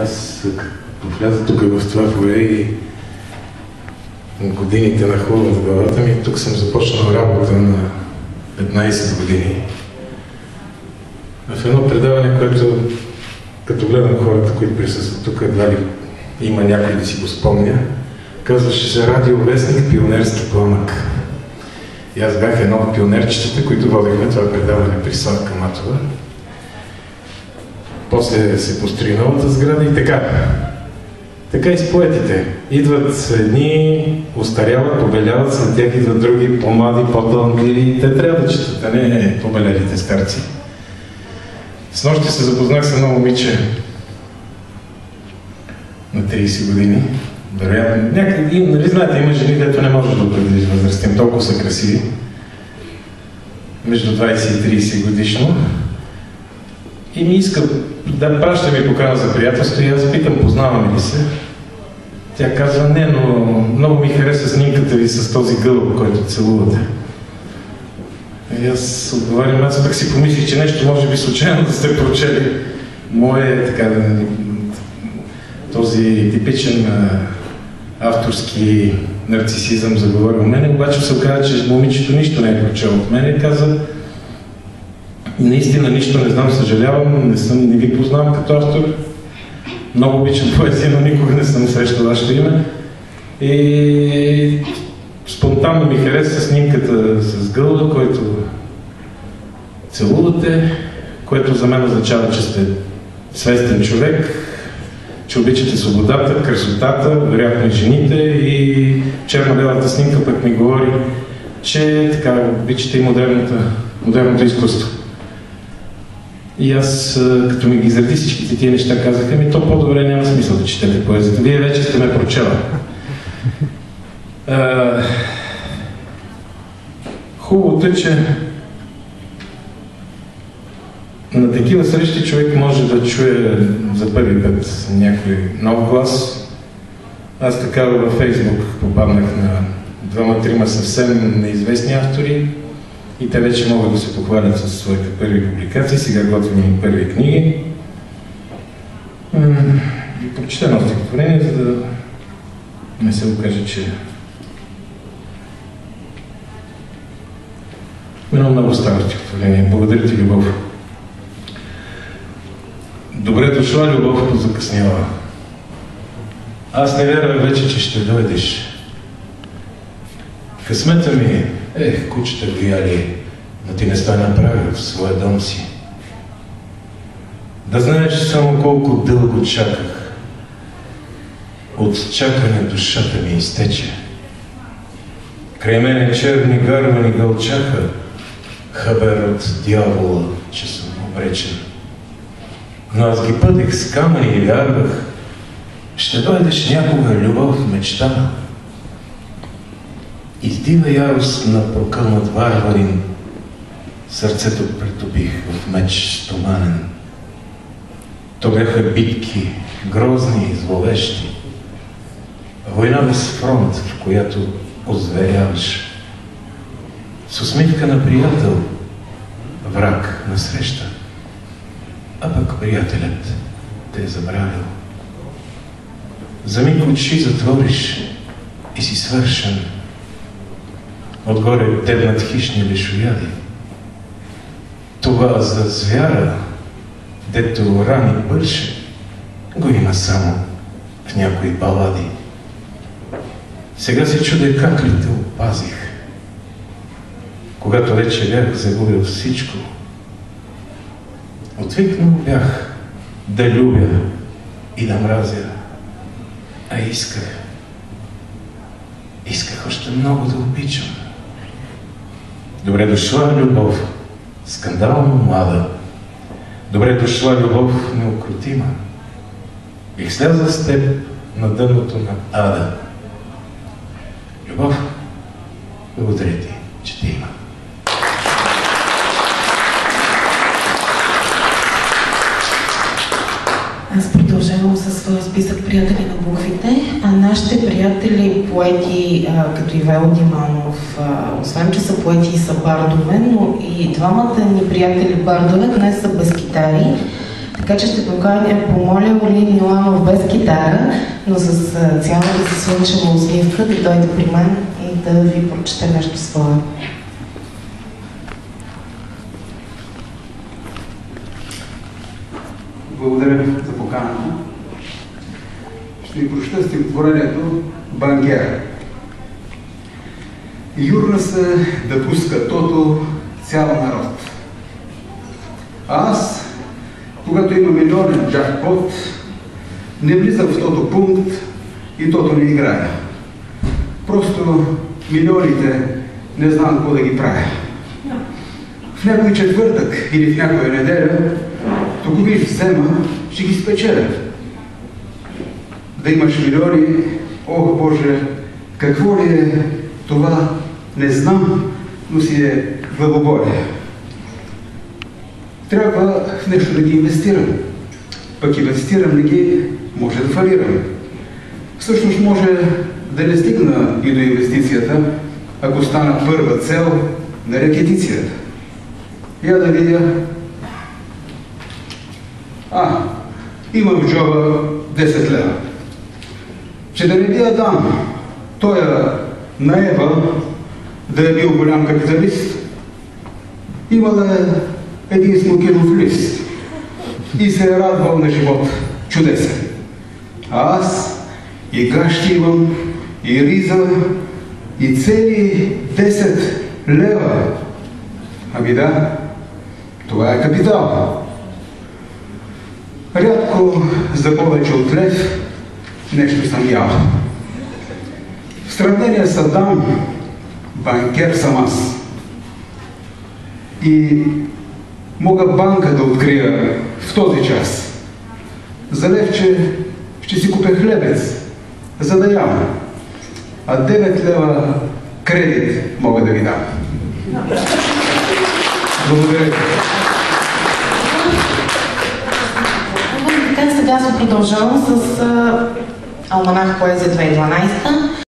Аз вляза тук в това фойе и годините нахлуват в главата ми. Тук съм започнал работа на 15 години. В едно предаване, което като гледам хората, които присъстват тук, едва ли има някой да си го спомня, казваше се радиовестник Пионерски пламък. И аз бях едно от пионерчетата, които водихме това предаване при Славка Матова. После се построи новата сграда и така. Така и с поетите. Идват едни, устаряват, побеляват, след тях идват други, по-млади, по-талантливи и те трябва да четат, а не побелелите старци. Снощи се запознах с едно момиче на 30 години. Вероятно, някъде, нали знаете, има жени, дето не можеш да определиш възрастта им, толкова са красиви. Между 20 и 30 годишно. И ми иска да праща ми покана за приятелство и аз питам, познаваме ли се? Тя казва, не, но много ми хареса снимката ви с този гълъб, който целувате. И аз отговарям, аз пък си помислих, че нещо може би случайно да сте прочели мое, така, този типичен авторски нарцисизъм заговорил мене, обаче се оказа, че момичето нищо не е прочел от мене и каза, наистина нищо не знам, съжалявам, не ви познавам като автор. Много обичам поезия, но никога не съм срещал вашето име. И спонтанно ми хареса снимката с гълъба, който целувате, което за мен означава, че сте свестен човек, че обичате свободата, красотата, вероятно и жените, и черно-белата снимка пък ми говори, че така обичате и модерното изкуство. И аз, като ми ги изреди всичките тия неща, казаха ми, то по-добре няма смисъл да четете поезията. Вие вече сте ме прочела. Хубавото е, че на такива срещи човек може да чуе за първи път някой нов глас. Аз така във Фейсбук попаднах на двама-трима съвсем неизвестни автори и те вече могат да се похвалят със своите първи публикации. Сега готвим първи книги. Прочета едно стихотворение, за да не се окаже, че едно много старо стихотворение. Благодаря ти, любов. Добре дошла, любов, позакъсняла. Аз не вярвах вече, че ще дойдеш. Късмета ми, кучета влияли, да ти не стане направил в своя дом си. Да знаеш само колко дълго чаках. От чакане душата ми изтече. Край мене черни гарвани гълчаха, хабер от дявола, че съм обречен. Но аз ги пътих с камъни и вярвах, ще дойдеш някога, любов, мечта. И с дива ярост на прокълнат варварин сърцето претопих в меч стоманен. То бяха битки, грозни и зловещи. Война без фронт, в която озверяваш. С усмивка на приятел, враг насреща. А пък приятелят те е забравил. За миг очи затвориш и си свършен. Отгоре дебнат хищни лешояди. Това за звяра, дето рани бърше, го има само в някои балади. Сега се чудя как ли те опазих, когато вече бях загубил всичко. Отвикнал бях да любя и да мразя, а исках още много да обичам. Добре дошла, любов, скандално млада. Добре дошла, любов, неукротима. Бих слязал с теб на дъното на ада. Любов, благодаря ти, че те има. Аз продължавам със своя списък приятели на буквите, а нашите приятели, поети като Ивайло Диманов, освен че са поети и са бардове, но и двамата ни приятели бардове днес са без китари, Така че ще помоля Олин Миланов без китара, но с цялата си слънчева усмивка да дойде при мен и да ви прочете нещо свое. Благодаря за поканата. Ще ви прочета стихотворението Банкер. Юрна се да пуска тото цял народ. А аз, когато има милионен джакпот, не влизам в тото пункт и тото не играя. Просто милионите не знам какво да ги правя. В някой четвъртък или в някоя неделя, тук ги взема, ще ги спечеля. Да имаш милиони, ох Боже, какво ли е това, не знам, но си е главоболие. Трябва в нещо да ги инвестирам. Пък инвестирам ли ги, може да фалирам. Всъщност може да не стигна и до инвестицията, ако стана първа цел на рекетицията. Я да видя. Имам в джоба 10 лева. Че да не ви я дам, тоя на Ева да е бил голям капиталист, имала един смокинов лист и се е радвал на живот чудесен. А аз и гащи имам, и риза, и цели 10 лева. Ами да, това е капитал. Рядко за повече от лев нещо съм ял. В сравнение с Адам, банкер съм аз. И мога банка да открия в този час. За левче ще си купя хлебец, за да ям. А 9 лева кредит мога да ви дам. Благодаря. Така сега се продължавам с Алманах поезия 2012.